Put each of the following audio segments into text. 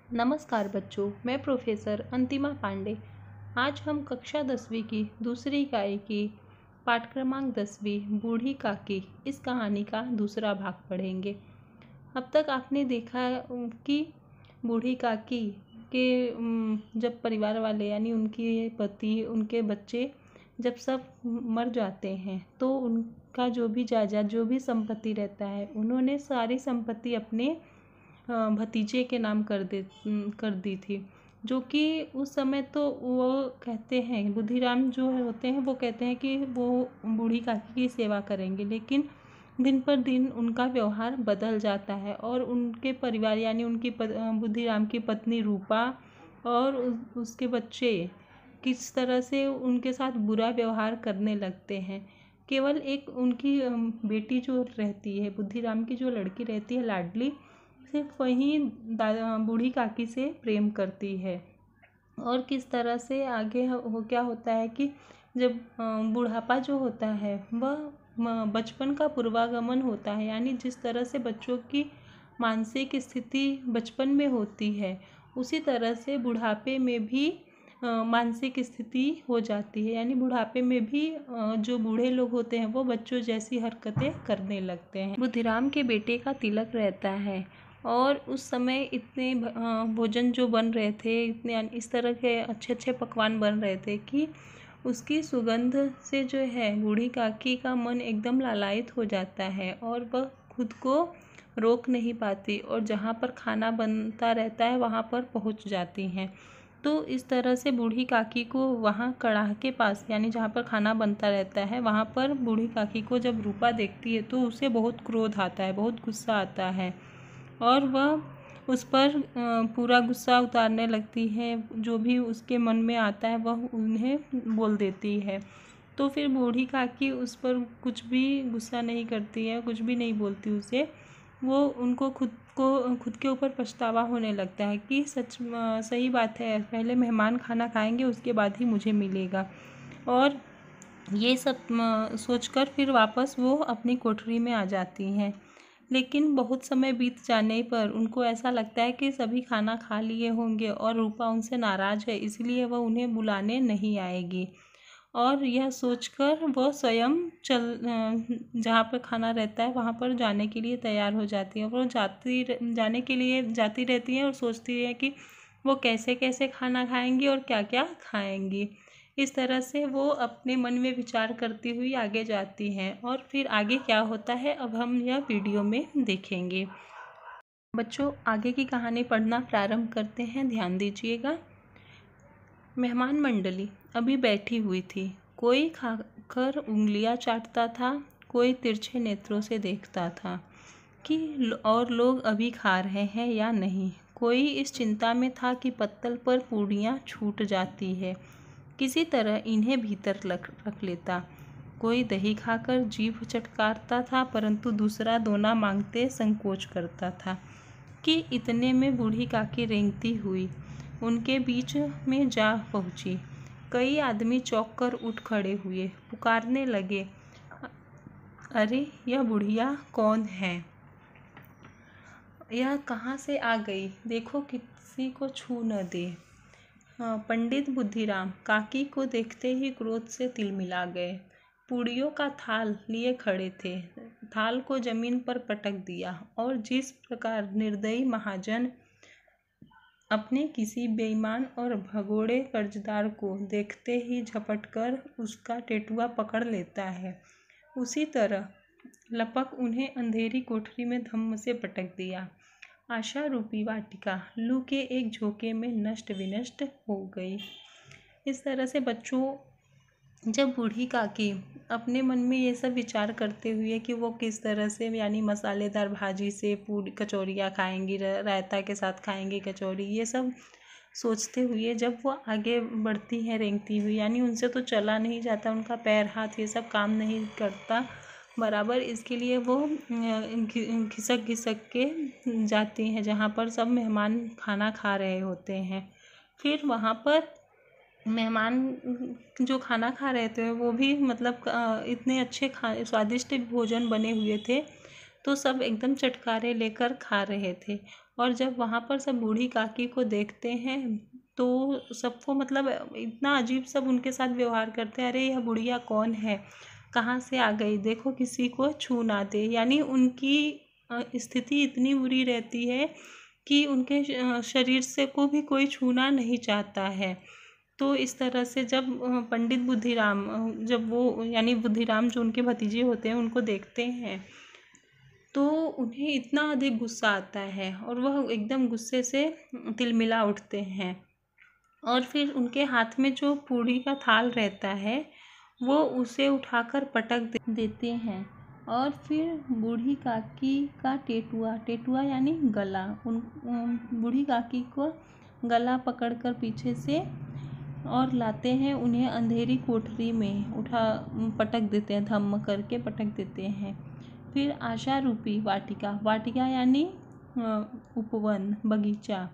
नमस्कार बच्चों, मैं प्रोफेसर अंतिमा पांडे। आज हम कक्षा 10वीं की दूसरी इकाई की पाठ क्रमांक 10वीं बूढ़ी काकी इस कहानी का दूसरा भाग पढ़ेंगे। अब तक आपने देखा कि बूढ़ी काकी के जब परिवार वाले यानी उनके पति, उनके बच्चे जब सब मर जाते हैं तो उनका जो भी जायदाद, जो भी संपत्ति रहता है, उन्होंने सारी संपत्ति अपने भतीजे के नाम कर दी थी। जो कि उस समय तो वो कहते हैं, बुद्धिराम जो होते हैं वो कहते हैं कि वो बूढ़ी काकी की सेवा करेंगे, लेकिन दिन पर दिन उनका व्यवहार बदल जाता है और उनके परिवार यानी उनकी बुद्धिराम की पत्नी रूपा और उसके बच्चे किस तरह से उनके साथ बुरा व्यवहार करने लगते हैं। केवल एक उनकी बेटी जो रहती है, बुद्धिराम की जो लड़की रहती है लाडली, सिर्फ वही बूढ़ी काकी से प्रेम करती है। और किस तरह से आगे क्या होता है कि जब बुढ़ापा जो होता है वह बचपन का पूर्वागमन होता है, यानी जिस तरह से बच्चों की मानसिक स्थिति बचपन में होती है उसी तरह से बुढ़ापे में भी मानसिक स्थिति हो जाती है। यानी बुढ़ापे में भी जो बूढ़े लोग होते हैं वो बच्चों जैसी हरकतें करने लगते हैं। बुद्धिराम के बेटे का तिलक रहता है और उस समय इतने भोजन जो बन रहे थे, इतने इस तरह के अच्छे अच्छे पकवान बन रहे थे कि उसकी सुगंध से जो है बूढ़ी काकी का मन एकदम लालायित हो जाता है और वह खुद को रोक नहीं पाती और जहाँ पर खाना बनता रहता है वहाँ पर पहुँच जाती हैं। तो इस तरह से बूढ़ी काकी को वहाँ कड़ाह के पास, यानी जहाँ पर खाना बनता रहता है, वहाँ पर बूढ़ी काकी को जब रूपा देखती है तो उसे बहुत क्रोध आता है, बहुत गुस्सा आता है और वह उस पर पूरा गुस्सा उतारने लगती है। जो भी उसके मन में आता है वह उन्हें बोल देती है। तो फिर बूढ़ी काकी उस पर कुछ भी गुस्सा नहीं करती है, कुछ भी नहीं बोलती उसे। वो उनको खुद के ऊपर पछतावा होने लगता है कि सही बात है, पहले मेहमान खाना खाएंगे उसके बाद ही मुझे मिलेगा। और ये सब सोचकर फिर वापस वो अपनी कोठरी में आ जाती हैं। लेकिन बहुत समय बीत जाने पर उनको ऐसा लगता है कि सभी खाना खा लिए होंगे और रूपा उनसे नाराज़ है, इसलिए वह उन्हें बुलाने नहीं आएगी। और यह सोचकर वह स्वयं जहाँ पर खाना रहता है वहाँ पर जाने के लिए तैयार हो जाती है। वो जाने के लिए जाती रहती है और सोचती है कि वो कैसे कैसे खाना खाएंगी और क्या क्या खाएंगी। इस तरह से वो अपने मन में विचार करती हुई आगे जाती हैं और फिर आगे क्या होता है अब हम यह वीडियो में देखेंगे। बच्चों, आगे की कहानी पढ़ना प्रारंभ करते हैं, ध्यान दीजिएगा। मेहमान मंडली अभी बैठी हुई थी। कोई खाकर उंगलियां चाटता था, कोई तिरछे नेत्रों से देखता था कि और लोग अभी खा रहे हैं या नहीं। कोई इस चिंता में था कि पत्तल पर पूड़ियाँ छूट जाती है, किसी तरह इन्हें भीतर रख लेता। कोई दही खाकर जीभ चटकारता था, परंतु दूसरा दोना मांगते संकोच करता था। कि इतने में बूढ़ी काकी रेंगती हुई उनके बीच में जा पहुंची। कई आदमी चौंक कर उठ खड़े हुए, पुकारने लगे, अरे यह बुढ़िया कौन है? यह कहाँ से आ गई? देखो किसी को छू न दे। पंडित बुद्धिराम काकी को देखते ही क्रोध से तिलमिला गए। पूड़ियों का थाल लिए खड़े थे, थाल को जमीन पर पटक दिया और जिस प्रकार निर्दयी महाजन अपने किसी बेईमान और भगोड़े कर्जदार को देखते ही झपटकर उसका टेटुआ पकड़ लेता है, उसी तरह लपक उन्हें अंधेरी कोठरी में धम्म से पटक दिया। आशा रूपी वाटिका लू के एक झोंके में नष्ट विनष्ट हो गई। इस तरह से बच्चों, जब बूढ़ी काकी अपने मन में ये सब विचार करते हुए कि वो किस तरह से यानी मसालेदार भाजी से पूरी कचौरियाँ खाएंगी, रायता के साथ खाएंगी कचौरी, ये सब सोचते हुए जब वो आगे बढ़ती है रेंगती हुई, यानी उनसे तो चला नहीं जाता, उनका पैर हाथ ये सब काम नहीं करता बराबर, इसके लिए वो घिसक घिसक के जाती हैं जहाँ पर सब मेहमान खाना खा रहे होते हैं। फिर वहाँ पर मेहमान जो खाना खा रहे थे वो भी मतलब इतने अच्छे स्वादिष्ट भोजन बने हुए थे, तो सब एकदम चटकारे लेकर खा रहे थे। और जब वहाँ पर सब बूढ़ी काकी को देखते हैं तो सबको मतलब इतना अजीब सब उनके साथ व्यवहार करते हैं, अरे यह बुढ़िया कौन है, कहाँ से आ गई, देखो किसी को छू ना दे। यानी उनकी स्थिति इतनी बुरी रहती है कि उनके शरीर से को भी कोई छूना नहीं चाहता है। तो इस तरह से जब पंडित बुद्धिराम जब वो यानी बुद्धिराम जो उनके भतीजे होते हैं उनको देखते हैं तो उन्हें इतना अधिक गुस्सा आता है और वह एकदम गुस्से से तिलमिला उठते हैं। और फिर उनके हाथ में जो पूड़ी का थाल रहता है वो उसे उठाकर पटक देते हैं। और फिर बूढ़ी काकी का टेटुआ यानी गला, बूढ़ी काकी को गला पकड़कर पीछे से और लाते हैं, उन्हें अंधेरी कोठरी में पटक देते हैं, धम्म करके पटक देते हैं। फिर आशा रूपी वाटिका यानी उपवन बगीचा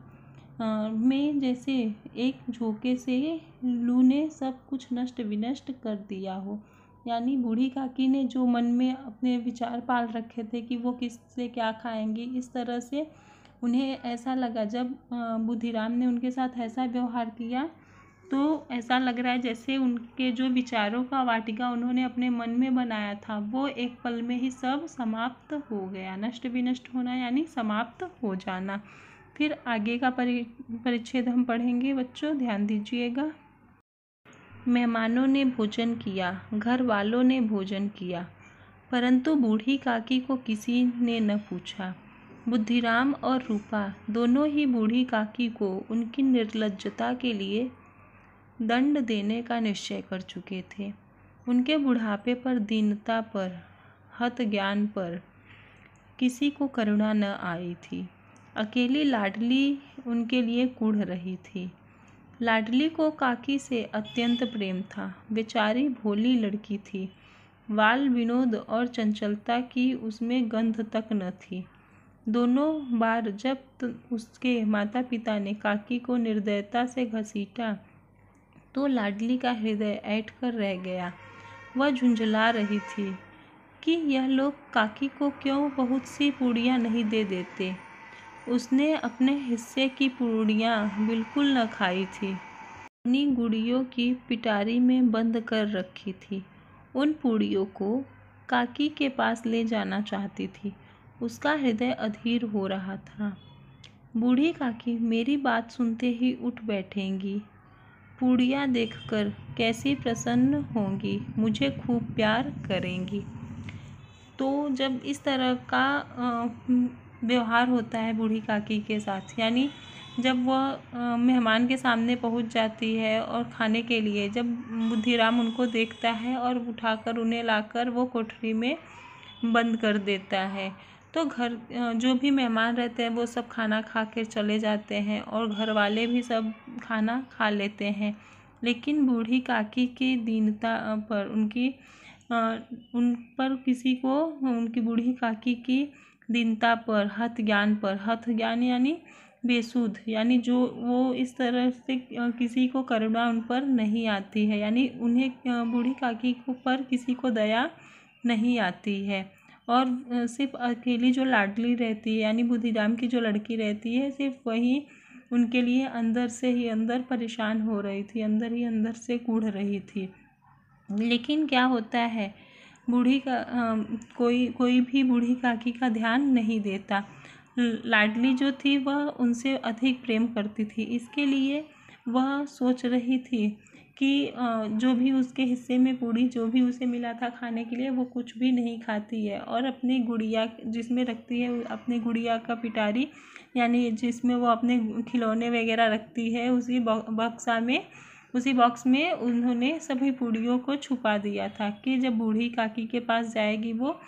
में जैसे एक झोंके से लू ने सब कुछ नष्ट विनष्ट कर दिया हो। यानी बूढ़ी काकी ने जो मन में अपने विचार पाल रखे थे कि वो किससे क्या खाएंगी, इस तरह से उन्हें ऐसा लगा जब बुद्धिराम ने उनके साथ ऐसा व्यवहार किया तो ऐसा लग रहा है जैसे उनके जो विचारों का वाटिका उन्होंने अपने मन में बनाया था वो एक पल में ही सब समाप्त हो गया। नष्ट विनष्ट होना यानी समाप्त हो जाना। फिर आगे का परिच्छेद हम पढ़ेंगे बच्चों, ध्यान दीजिएगा। मेहमानों ने भोजन किया, घर वालों ने भोजन किया, परंतु बूढ़ी काकी को किसी ने न पूछा। बुद्धिराम और रूपा दोनों ही बूढ़ी काकी को उनकी निर्लज्जता के लिए दंड देने का निश्चय कर चुके थे। उनके बुढ़ापे पर, दीनता पर, हत ज्ञान पर किसी को करुणा न आई थी। अकेली लाडली उनके लिए कुढ़ रही थी। लाडली को काकी से अत्यंत प्रेम था। बेचारी भोली लड़की थी, बाल विनोद और चंचलता की उसमें गंध तक न थी। दोनों बार जब उसके माता पिता ने काकी को निर्दयता से घसीटा तो लाडली का हृदय ऐंठ कर रह गया। वह झुंझला रही थी कि यह लोग काकी को क्यों बहुत सी पूड़ियाँ नहीं दे देते। उसने अपने हिस्से की पूड़ियाँ बिल्कुल न खाई थी, अपनी गुड़ियों की पिटारी में बंद कर रखी थी। उन पूड़ियों को काकी के पास ले जाना चाहती थी। उसका हृदय अधीर हो रहा था। बूढ़ी काकी मेरी बात सुनते ही उठ बैठेंगी, पूड़ियाँ देखकर कैसी प्रसन्न होंगी, मुझे खूब प्यार करेंगी। तो जब इस तरह का व्यवहार होता है बूढ़ी काकी के साथ, यानी जब वह मेहमान के सामने पहुंच जाती है और खाने के लिए जब बुद्धिराम उनको देखता है और उठाकर उन्हें लाकर वो कोठरी में बंद कर देता है तो घर जो भी मेहमान रहते हैं वो सब खाना खा के चले जाते हैं और घर वाले भी सब खाना खा लेते हैं। लेकिन बूढ़ी काकी की दीनता पर उन पर किसी को उनकी बूढ़ी काकी की दीनता पर, हत ज्ञान यानी बेसुध, यानी जो वो इस तरह से किसी को करुणा उन पर नहीं आती है। यानी उन्हें बूढ़ी काकी पर किसी को दया नहीं आती है। और सिर्फ अकेली जो लाडली रहती है यानी बुद्धिराम की जो लड़की रहती है, सिर्फ वही उनके लिए अंदर से ही अंदर परेशान हो रही थी, अंदर ही अंदर से कूढ़ रही थी। लेकिन क्या होता है, कोई भी बूढ़ी काकी का ध्यान नहीं देता। लाडली जो थी वह उनसे अधिक प्रेम करती थी, इसके लिए वह सोच रही थी कि जो भी उसके हिस्से में पूड़ी जो भी उसे मिला था खाने के लिए वो कुछ भी नहीं खाती है और अपनी गुड़िया जिसमें रखती है, अपनी गुड़िया का पिटारी यानी जिसमें वो अपने खिलौने वगैरह रखती है, उसी बॉक्स में उन्होंने सभी पूड़ियों को छुपा दिया था कि जब बूढ़ी काकी के पास जाएगी वो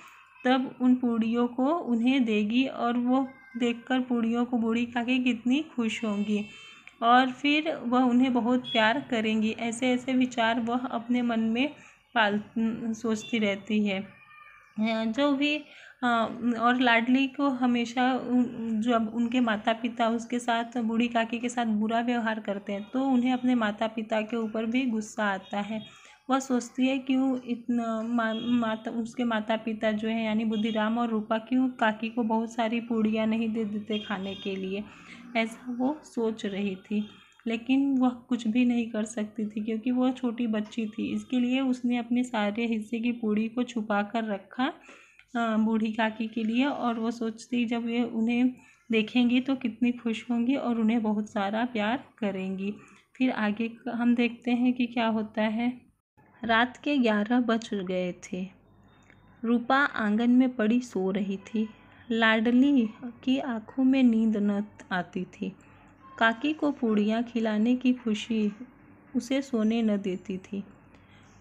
तब उन पूड़ियों को उन्हें देगी और वो देखकर पूड़ियों को बूढ़ी काकी कितनी खुश होंगी और फिर वह उन्हें बहुत प्यार करेंगी। ऐसे ऐसे विचार वह अपने मन में सोचती रहती है। जो भी और लाडली को हमेशा जब उनके माता पिता उसके साथ बूढ़ी काकी के साथ बुरा व्यवहार करते हैं तो उन्हें अपने माता पिता के ऊपर भी गुस्सा आता है। वह सोचती है क्यों इतना माता उसके माता पिता जो है यानी बुद्धिराम और रूपा क्यों काकी को बहुत सारी पूड़ियाँ नहीं दे देते खाने के लिए, ऐसा वो सोच रही थी। लेकिन वह कुछ भी नहीं कर सकती थी क्योंकि वह छोटी बच्ची थी। इसके लिए उसने अपने सारे हिस्से की पूड़ी को छुपा कर रखा बूढ़ी काकी के लिए, और वो सोचती जब ये उन्हें देखेंगी तो कितनी खुश होंगी और उन्हें बहुत सारा प्यार करेंगी। फिर आगे हम देखते हैं कि क्या होता है। रात के 11 बज गए थे। रूपा आंगन में पड़ी सो रही थी। लाडली की आंखों में नींद न आती थी। काकी को पूड़ियाँ खिलाने की खुशी उसे सोने न देती थी।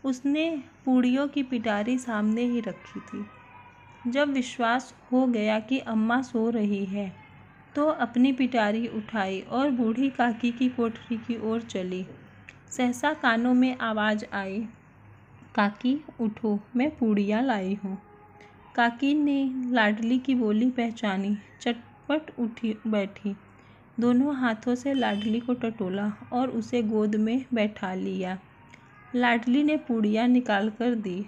उसने पूड़ियों की पिटारी सामने ही रखी थी। जब विश्वास हो गया कि अम्मा सो रही है तो अपनी पिटारी उठाई और बूढ़ी काकी की कोठरी की ओर चली। सहसा कानों में आवाज़ आई, काकी उठो, मैं पूड़ियाँ लाई हूँ। काकी ने लाडली की बोली पहचानी, चटपट उठी बैठी, दोनों हाथों से लाडली को टटोला और उसे गोद में बैठा लिया। लाडली ने पूड़ियाँ निकाल कर दी।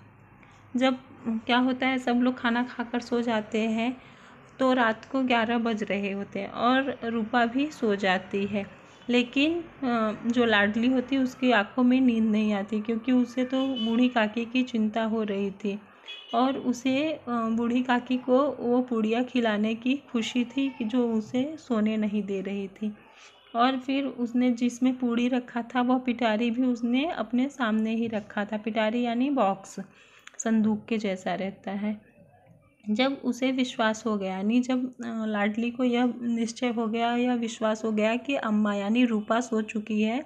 जब क्या होता है, सब लोग खाना खाकर सो जाते हैं तो रात को 11 बज रहे होते हैं और रूपा भी सो जाती है, लेकिन जो लाडली होती है उसकी आंखों में नींद नहीं आती क्योंकि उसे तो बूढ़ी काकी की चिंता हो रही थी और उसे बूढ़ी काकी को वो पूड़ियाँ खिलाने की खुशी थी कि जो उसे सोने नहीं दे रही थी। और फिर उसने जिसमें पूड़ी रखा था वह पिटारी भी उसने अपने सामने ही रखा था। पिटारी यानी बॉक्स, संदूक के जैसा रहता है। जब उसे विश्वास हो गया, यानी जब लाडली को यह निश्चय हो गया, यह विश्वास हो गया कि अम्मा यानी रूपा सो चुकी है,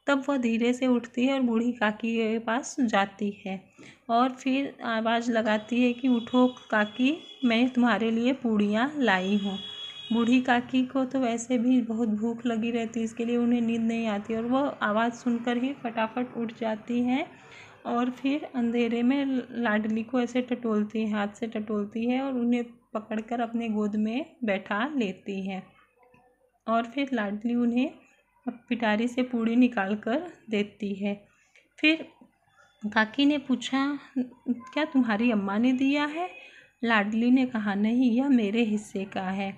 तब वह धीरे से उठती है और बूढ़ी काकी के पास जाती है और फिर आवाज़ लगाती है कि उठो काकी, मैं तुम्हारे लिए पूड़ियाँ लाई हूँ। बूढ़ी काकी को तो वैसे भी बहुत भूख लगी रहती है, इसके लिए उन्हें नींद नहीं आती और वह आवाज़ सुनकर ही फटाफट उठ जाती हैं और फिर अंधेरे में लाडली को ऐसे टटोलती है, हाथ से टटोलती है और उन्हें पकड़कर अपने गोद में बैठा लेती है और फिर लाडली उन्हें पिटारी से पूड़ी निकाल कर देती है। फिर काकी ने पूछा, क्या तुम्हारी अम्मा ने दिया है? लाडली ने कहा, नहीं, यह मेरे हिस्से का है।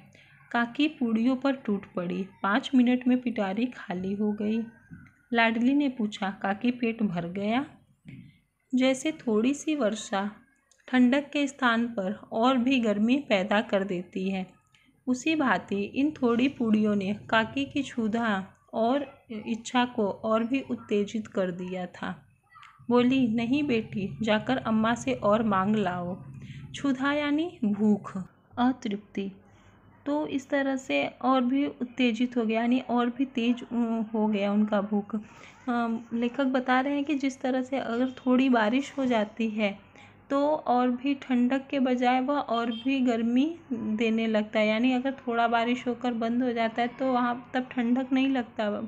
काकी पूड़ियों पर टूट पड़ी। 5 मिनट में पिटारी खाली हो गई। लाडली ने पूछा, काकी पेट भर गया? जैसे थोड़ी सी वर्षा ठंडक के स्थान पर और भी गर्मी पैदा कर देती है, उसी भांति इन थोड़ी पूड़ियों ने काकी की क्षुधा और इच्छा को और भी उत्तेजित कर दिया था। बोली, नहीं बेटी, जाकर अम्मा से और मांग लाओ। क्षुधा यानी भूख, अतृप्ति। तो इस तरह से और भी उत्तेजित हो गया, यानी और भी तेज हो गया उनका भूख। लेखक बता रहे हैं कि जिस तरह से अगर थोड़ी बारिश हो जाती है तो और भी ठंडक के बजाय वह और भी गर्मी देने लगता है, यानी अगर थोड़ा बारिश होकर बंद हो जाता है तो वहाँ तब ठंडक नहीं लगता,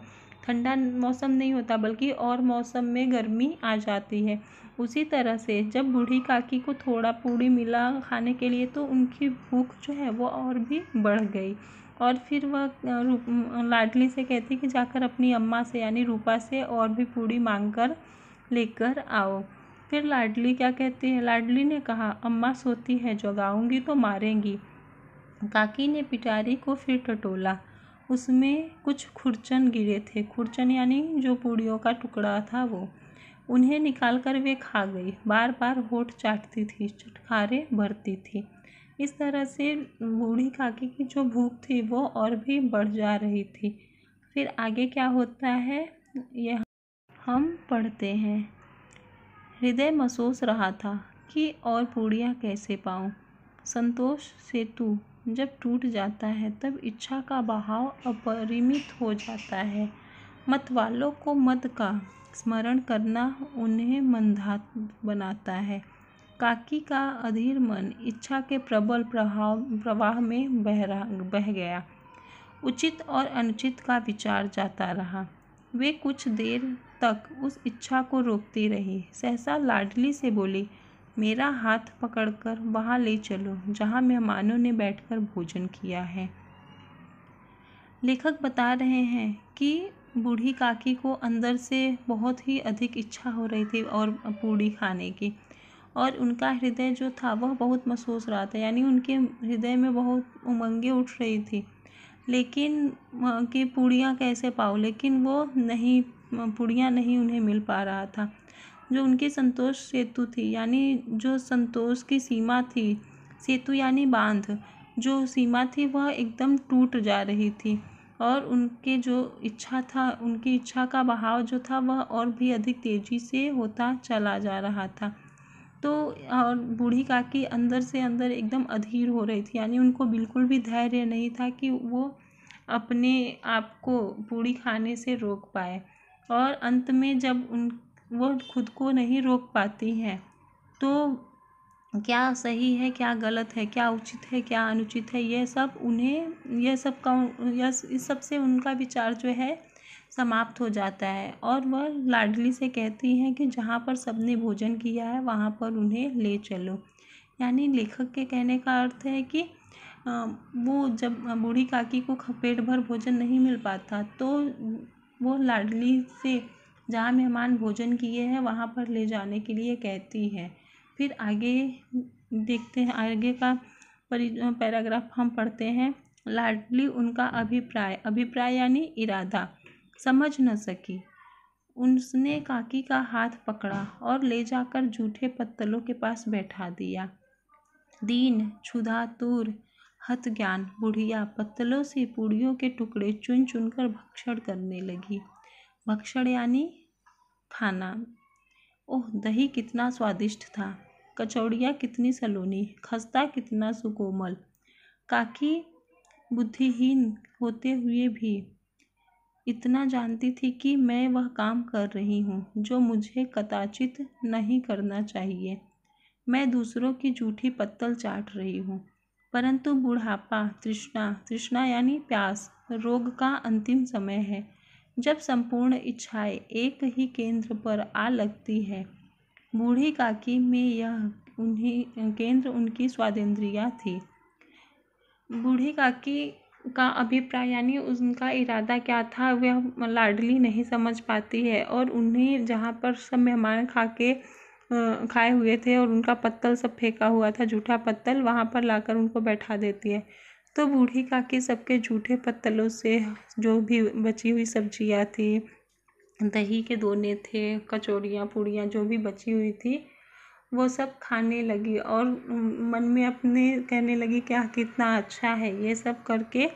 ठंडा मौसम नहीं होता, बल्कि और मौसम में गर्मी आ जाती है। उसी तरह से जब बूढ़ी काकी को थोड़ा पूड़ी मिला खाने के लिए तो उनकी भूख जो है वो और भी बढ़ गई और फिर वह लाडली से कहती कि जाकर अपनी अम्मा से यानी रूपा से और भी पूड़ी मांग कर लेकर आओ। फिर लाडली क्या कहती है? लाडली ने कहा, अम्मा सोती है, जगाऊंगी तो मारेंगी। काकी ने पिटारी को फिर टटोला, उसमें कुछ खुरचन गिरे थे। खुरचन यानी जो पूड़ियों का टुकड़ा था वो। उन्हें निकालकर वे खा गई, बार बार होठ चाटती थी, चटखारे भरती थी। इस तरह से बूढ़ी काकी की जो भूख थी वो और भी बढ़ जा रही थी। फिर आगे क्या होता है यह हम पढ़ते हैं। हृदय महसूस रहा था कि और पूड़ियाँ कैसे पाऊँ। संतोष सेतु जब टूट जाता है तब इच्छा का बहाव अपरिमित हो जाता है। मतवालों को मत का स्मरण करना उन्हें मंदात बनाता है। काकी का अधीर मन इच्छा के प्रबल प्रवाह में बह गया। उचित और अनुचित का विचार जाता रहा। वे कुछ देर तक उस इच्छा को रोकती रही। सहसा लाडली से बोली, मेरा हाथ पकड़कर वहाँ ले चलो जहाँ मेहमानों ने बैठकर भोजन किया है। लेखक बता रहे हैं कि बूढ़ी काकी को अंदर से बहुत ही अधिक इच्छा हो रही थी और पूड़ी खाने की, और उनका हृदय जो था वह बहुत महसूस रहा था, यानी उनके हृदय में बहुत उमंगें उठ रही थी, लेकिन कि पूड़ियाँ कैसे पाऊँ, लेकिन वो नहीं, पूड़ियाँ नहीं उन्हें मिल पा रहा था। जो उनकी संतोष सेतु थी, यानी जो संतोष की सीमा थी, सेतु यानी बांध, जो सीमा थी वह एकदम टूट जा रही थी, और उनके जो इच्छा था, उनकी इच्छा का बहाव जो था वह और भी अधिक तेजी से होता चला जा रहा था। तो और बूढ़ी काकी अंदर से अंदर एकदम अधीर हो रही थी, यानी उनको बिल्कुल भी धैर्य नहीं था कि वो अपने आप को पूड़ी खाने से रोक पाए। और अंत में जब वो खुद को नहीं रोक पाती हैं, तो क्या सही है, क्या गलत है, क्या उचित है, क्या अनुचित है, ये सब उन्हें, इस सब से उनका विचार जो है समाप्त हो जाता है, और वह लाडली से कहती हैं कि जहाँ पर सबने भोजन किया है वहाँ पर उन्हें ले चलो। यानी लेखक के कहने का अर्थ है कि वो जब बूढ़ी काकी को पेट भर भोजन नहीं मिल पाता, तो वो लाडली से जहाँ मेहमान भोजन किए हैं वहाँ पर ले जाने के लिए कहती है। फिर आगे देखते हैं, आगे का पैराग्राफ हम पढ़ते हैं। लाडली उनका अभिप्राय यानी इरादा समझ न सकी। उसने काकी का हाथ पकड़ा और ले जाकर जूठे पत्तलों के पास बैठा दिया। दीन क्षुधातुर हतज्ञान बुढ़िया पत्तलों से पूड़ियों के टुकड़े चुन चुनकर भक्षण करने लगी। भक्षण यानी खाना। ओह, दही कितना स्वादिष्ट था, कचौड़ियाँ कितनी सलोनी, खस्ता कितना सुकोमल। काकी बुद्धिहीन होते हुए भी इतना जानती थी कि मैं वह काम कर रही हूँ जो मुझे कदाचित नहीं करना चाहिए। मैं दूसरों की जूठी पत्तल चाट रही हूँ, परंतु बुढ़ापा, तृष्णा यानी प्यास, रोग का अंतिम समय है, जब संपूर्ण इच्छाएं एक ही केंद्र पर आ लगती है। बूढ़ी काकी में यह केंद्र उनकी स्वादेंद्रिया थी। बूढ़ी काकी का अभिप्राय यानी उनका इरादा क्या था, वह लाडली नहीं समझ पाती है, और उन्हें जहाँ पर सब मेहमान खाए हुए थे और उनका पत्तल सब फेंका हुआ था, जूठा पत्तल, वहाँ पर लाकर उनको बैठा देती है। तो बूढ़ी काकी सबके जूठे पत्तलों से जो भी बची हुई सब्जियाँ थी, दही के दोने थे, कचौड़ियाँ पूड़ियाँ जो भी बची हुई थी, वो सब खाने लगी, और मन में अपने कहने लगी क्या कितना अच्छा है, ये सब करके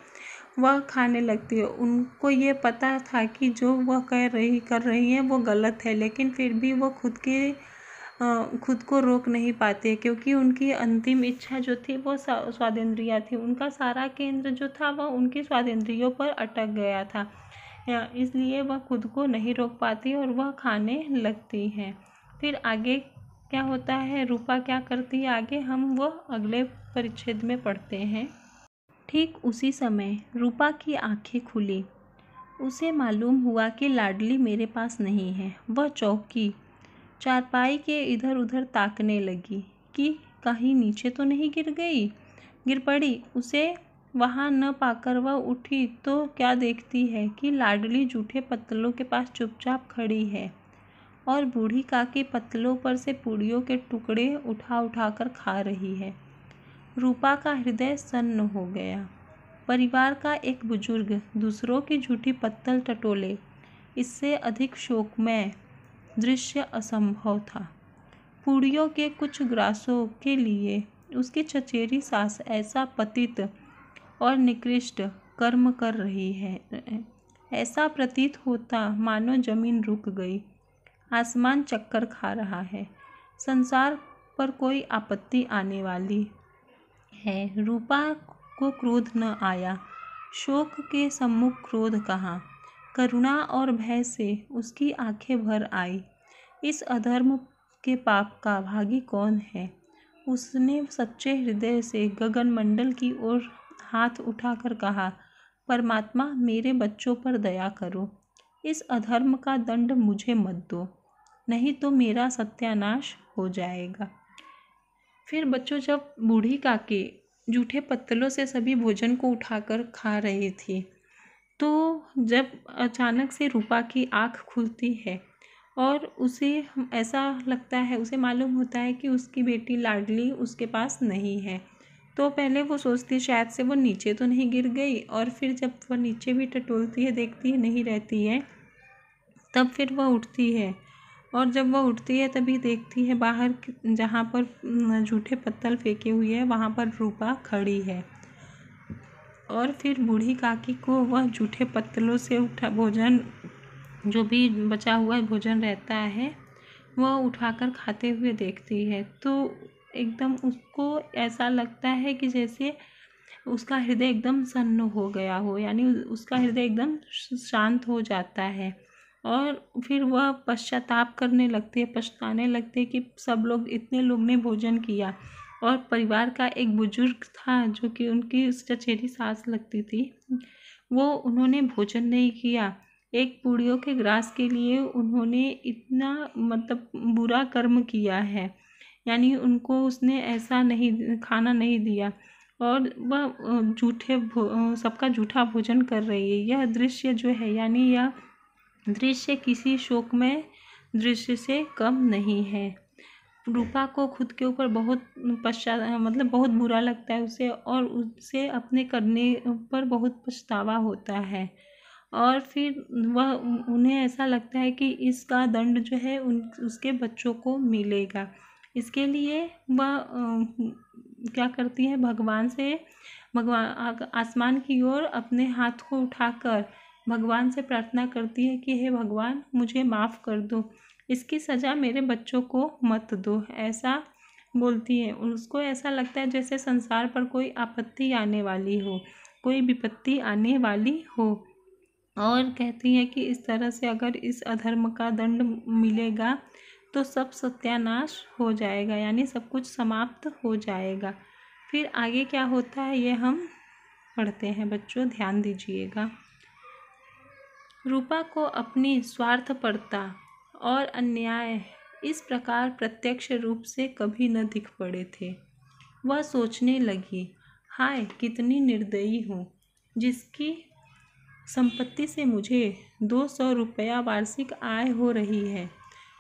वह खाने लगती है। उनको ये पता था कि जो वह कर रही है वो गलत है, लेकिन फिर भी वो खुद को रोक नहीं पाते, क्योंकि उनकी अंतिम इच्छा जो थी वो स्वादेंद्रिया थी। उनका सारा केंद्र जो था वह उनकी स्वादेंद्रियों पर अटक गया था, इसलिए वह खुद को नहीं रोक पाती और वह खाने लगती हैं। फिर आगे क्या होता है, रूपा क्या करती है, आगे हम वो अगले परिच्छेद में पढ़ते हैं। ठीक उसी समय रूपा की आंखें खुली। उसे मालूम हुआ कि लाडली मेरे पास नहीं है। वह चौंकी, चारपाई के इधर उधर ताकने लगी कि कहीं नीचे तो नहीं गिर पड़ी। उसे वहाँ न पाकर वह उठी तो क्या देखती है कि लाडली जूठे पत्तलों के पास चुपचाप खड़ी है और बूढ़ी काकी पत्तलों पर से पूड़ियों के टुकड़े उठा कर खा रही है। रूपा का हृदय सन्न हो गया। परिवार का एक बुजुर्ग दूसरों की झूठी पत्तल टटोले, इससे अधिक शोकमय दृश्य असंभव था। पूड़ियों के कुछ ग्रासों के लिए उसकी चचेरी सास ऐसा पतित और निकृष्ट कर्म कर रही है, ऐसा प्रतीत होता मानो जमीन रुक गई, आसमान चक्कर खा रहा है, संसार पर कोई आपत्ति आने वाली है। रूपा को क्रोध न आया। शोक के सम्मुख क्रोध कहाँ, करुणा और भय से उसकी आंखें भर आई। इस अधर्म के पाप का भागी कौन है? उसने सच्चे हृदय से गगनमंडल की ओर हाथ उठाकर कहा, परमात्मा मेरे बच्चों पर दया करो, इस अधर्म का दंड मुझे मत दो, नहीं तो मेरा सत्यानाश हो जाएगा। फिर बच्चों, जब बूढ़ी काकी जूठे पत्तलों से सभी भोजन को उठाकर खा रही थी, तो जब अचानक से रूपा की आँख खुलती है और उसे ऐसा लगता है, उसे मालूम होता है कि उसकी बेटी लाडली उसके पास नहीं है। तो पहले वो सोचती है शायद से वो नीचे तो नहीं गिर गई, और फिर जब वह नीचे भी टटोलती है, देखती है नहीं रहती है, तब फिर वह उठती है। और जब वह उठती है तभी देखती है बाहर जहाँ पर जूठे पत्तल फेंके हुए हैं वहाँ पर रूपा खड़ी है। और फिर बूढ़ी काकी को वह जूठे पत्तलों से उठा भोजन, जो भी बचा हुआ भोजन रहता है, वह उठाकर खाते हुए देखती है। तो एकदम उसको ऐसा लगता है कि जैसे उसका हृदय एकदम सन्न हो गया हो, यानी उसका हृदय एकदम शांत हो जाता है। और फिर वह पश्चाताप करने लगती है, पछताने लगती है कि सब लोग, इतने लोग ने भोजन किया, और परिवार का एक बुजुर्ग था जो कि उनकी चचेरी सास लगती थी, उन्होंने भोजन नहीं किया। एक पूड़ियों के ग्रास के लिए उन्होंने इतना मतलब बुरा कर्म किया है, यानी उनको उसने ऐसा नहीं खाना नहीं दिया, और वह सबका जूठा भोजन कर रही है। यह दृश्य जो है, यानी यह दृश्य किसी शोकमय दृश्य से कम नहीं है। रूपा को खुद के ऊपर बहुत बहुत बुरा लगता है उसे, और उसे अपने करने पर बहुत पछतावा होता है। और फिर वह उन्हें ऐसा लगता है कि इसका दंड जो है उसके बच्चों को मिलेगा। इसके लिए वह क्या करती है, भगवान आसमान की ओर अपने हाथ को उठाकर भगवान से प्रार्थना करती है कि हे भगवान, मुझे माफ़ कर दो, इसकी सज़ा मेरे बच्चों को मत दो, ऐसा बोलती है। उसको ऐसा लगता है जैसे संसार पर कोई आपत्ति आने वाली हो, कोई विपत्ति आने वाली हो, और कहती है कि इस तरह से अगर इस अधर्म का दंड मिलेगा तो सब सत्यानाश हो जाएगा, यानी सब कुछ समाप्त हो जाएगा। फिर आगे क्या होता है ये हम पढ़ते हैं, बच्चों ध्यान दीजिएगा। रूपा को अपनी स्वार्थपरता और अन्याय इस प्रकार प्रत्यक्ष रूप से कभी न दिख पड़े थे। वह सोचने लगी, हाय कितनी निर्दयी हूँ, जिसकी संपत्ति से मुझे 200 रुपया वार्षिक आय हो रही है,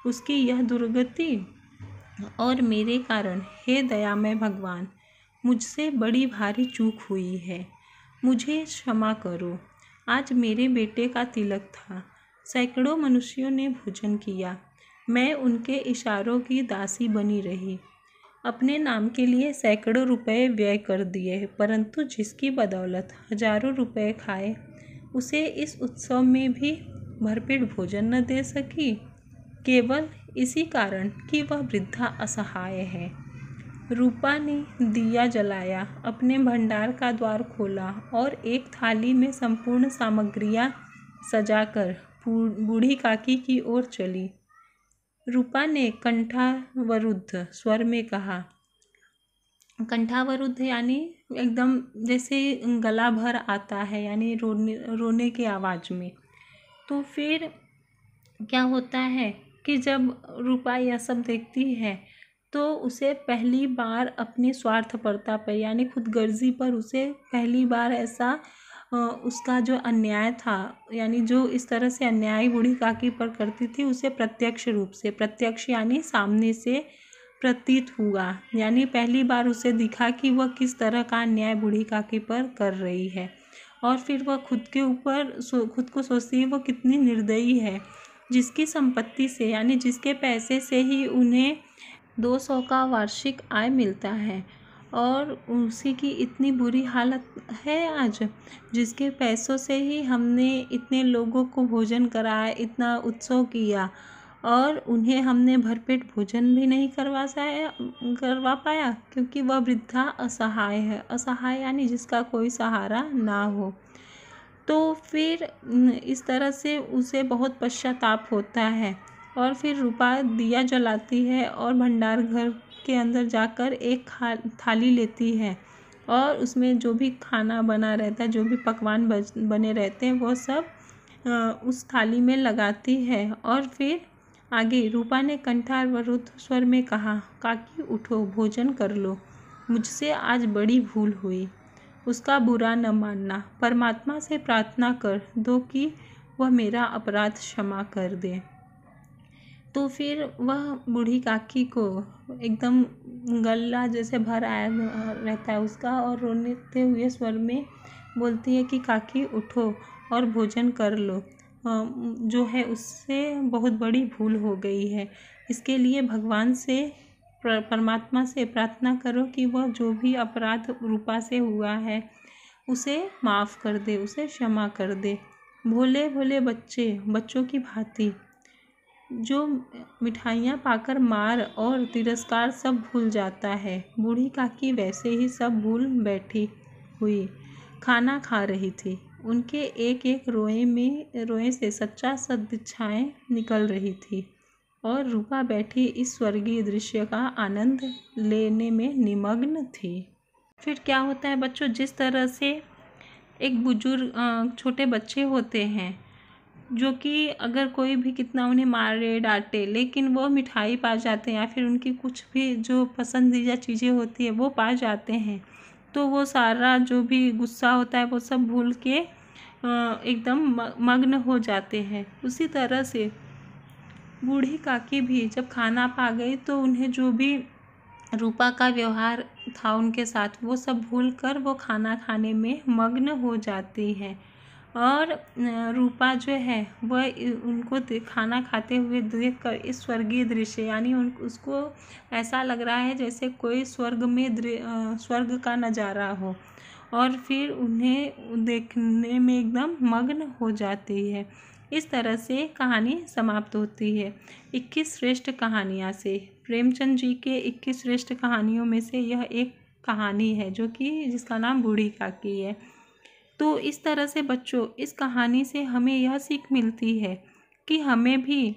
उसकी यह दुर्गति, और मेरे कारण हे दयामय भगवान, मुझसे बड़ी भारी चूक हुई है, मुझे क्षमा करो। आज मेरे बेटे का तिलक था, सैकड़ों मनुष्यों ने भोजन किया, मैं उनके इशारों की दासी बनी रही, अपने नाम के लिए सैकड़ों रुपए व्यय कर दिए, परंतु जिसकी बदौलत हजारों रुपए खाए, उसे इस उत्सव में भी भरपेट भोजन न दे सकी, केवल इसी कारण कि वह वृद्धा असहाय है। रूपा ने दिया जलाया, अपने भंडार का द्वार खोला और एक थाली में संपूर्ण सामग्रियां सजाकर बूढ़ी काकी की ओर चली। रूपा ने कंठावरुद्ध स्वर में कहा, कंठावरुद्ध यानी एकदम जैसे गला भर आता है, यानी रोने की आवाज़ में। तो फिर क्या होता है कि जब रूपा यह सब देखती है तो उसे पहली बार अपनी स्वार्थपरता पर, यानी खुदगर्जी पर, उसे पहली बार ऐसा उसका जो अन्याय था, यानी जो इस तरह से अन्याय बूढ़ी काकी पर करती थी, उसे प्रत्यक्ष रूप से, प्रत्यक्ष यानी सामने से प्रतीत हुआ, यानी पहली बार उसे दिखा कि वह किस तरह का अन्याय बूढ़ी काकी पर कर रही है। और फिर वह खुद के ऊपर खुद को सोचती है वह कितनी निर्दयी है, जिसकी संपत्ति से, यानी जिसके पैसे से ही उन्हें 200 का वार्षिक आय मिलता है, और उसी की इतनी बुरी हालत है आज, जिसके पैसों से ही हमने इतने लोगों को भोजन कराया, इतना उत्सव किया, और उन्हें हमने भरपेट भोजन भी नहीं करवा पाया, क्योंकि वह वृद्धा असहाय है। असहाय यानी जिसका कोई सहारा ना हो। तो फिर इस तरह से उसे बहुत पश्चाताप होता है, और फिर रूपा दिया जलाती है और भंडार घर के अंदर जाकर एक थाली लेती है, और उसमें जो भी खाना बना रहता है, जो भी पकवान बने रहते हैं, वो सब उस थाली में लगाती है। और फिर आगे रूपा ने कंठावरुद्ध स्वर में कहा, काकी उठो, भोजन कर लो, मुझसे आज बड़ी भूल हुई। उसका बुरा न मानना। परमात्मा से प्रार्थना कर दो कि वह मेरा अपराध क्षमा कर दे। तो फिर वह बूढ़ी काकी को एकदम गला जैसे भर आया रहता है उसका, और रोते हुए स्वर में बोलती है कि काकी उठो और भोजन कर लो। जो है उससे बहुत बड़ी भूल हो गई है। इसके लिए भगवान से परमात्मा से प्रार्थना करो कि वह जो भी अपराध रूपा से हुआ है उसे माफ़ कर दे, उसे क्षमा कर दे। भोले भोले बच्चों की भांति जो मिठाइयाँ पाकर मार और तिरस्कार सब भूल जाता है, बूढ़ी काकी वैसे ही सब भूल बैठी हुई खाना खा रही थी। उनके एक एक रोए से सच्चा सदिच्छाएँ निकल रही थी और रूपा बैठी इस स्वर्गीय दृश्य का आनंद लेने में निमग्न थी। फिर क्या होता है बच्चों, जिस तरह से एक बुजुर्ग छोटे बच्चे होते हैं जो कि अगर कोई भी कितना उन्हें मारे डांटे, लेकिन वो मिठाई पा जाते हैं या फिर उनकी कुछ भी जो पसंदीदा चीज़ें होती है वो पा जाते हैं, तो वो सारा जो भी गुस्सा होता है वो सब भूल के एकदम मग्न हो जाते हैं। उसी तरह से बूढ़ी काकी भी जब खाना पा गई तो उन्हें जो भी रूपा का व्यवहार था उनके साथ वो सब भूल कर वो खाना खाने में मग्न हो जाती है। और रूपा जो है वह उनको खाना खाते हुए देखकर इस स्वर्गीय दृश्य यानी उसको ऐसा लग रहा है जैसे कोई स्वर्ग में स्वर्ग का नज़ारा हो, और फिर उन्हें देखने में एकदम मग्न हो जाती है। इस तरह से कहानी समाप्त होती है 21 श्रेष्ठ कहानियाँ से। प्रेमचंद जी के 21 श्रेष्ठ कहानियों में से यह एक कहानी है जो कि जिसका नाम बूढ़ी काकी है। तो इस तरह से बच्चों इस कहानी से हमें यह सीख मिलती है कि हमें भी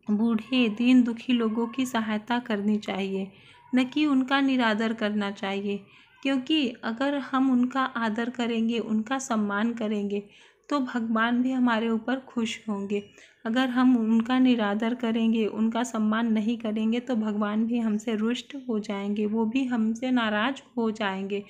बूढ़े दीन दुखी लोगों की सहायता करनी चाहिए, न कि उनका निरादर करना चाहिए। क्योंकि अगर हम उनका आदर करेंगे, उनका सम्मान करेंगे तो भगवान भी हमारे ऊपर खुश होंगे। अगर हम उनका निरादर करेंगे, उनका सम्मान नहीं करेंगे तो भगवान भी हमसे रुष्ट हो जाएंगे, वो भी हमसे नाराज़ हो जाएंगे,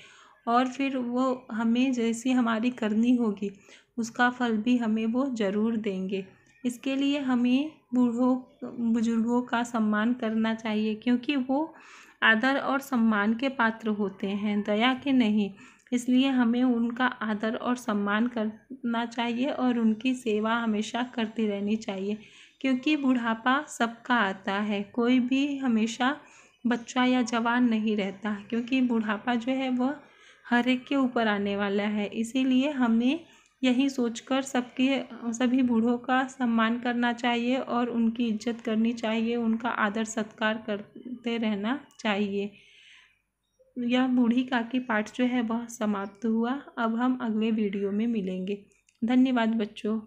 और फिर वो हमें जैसी हमारी करनी होगी उसका फल भी हमें वो ज़रूर देंगे। इसके लिए हमें बुजुर्गों का सम्मान करना चाहिए, क्योंकि वो आदर और सम्मान के पात्र होते हैं, दया के नहीं। इसलिए हमें उनका आदर और सम्मान करना चाहिए और उनकी सेवा हमेशा करती रहनी चाहिए, क्योंकि बुढ़ापा सबका आता है, कोई भी हमेशा बच्चा या जवान नहीं रहता, क्योंकि बुढ़ापा जो है वह हर एक के ऊपर आने वाला है। इसीलिए हमें यही सोचकर सभी बूढ़ों का सम्मान करना चाहिए और उनकी इज्जत करनी चाहिए, उनका आदर सत्कार करते रहना चाहिए। यह बूढ़ी काकी पाठ जो है वह समाप्त हुआ। अब हम अगले वीडियो में मिलेंगे। धन्यवाद बच्चों।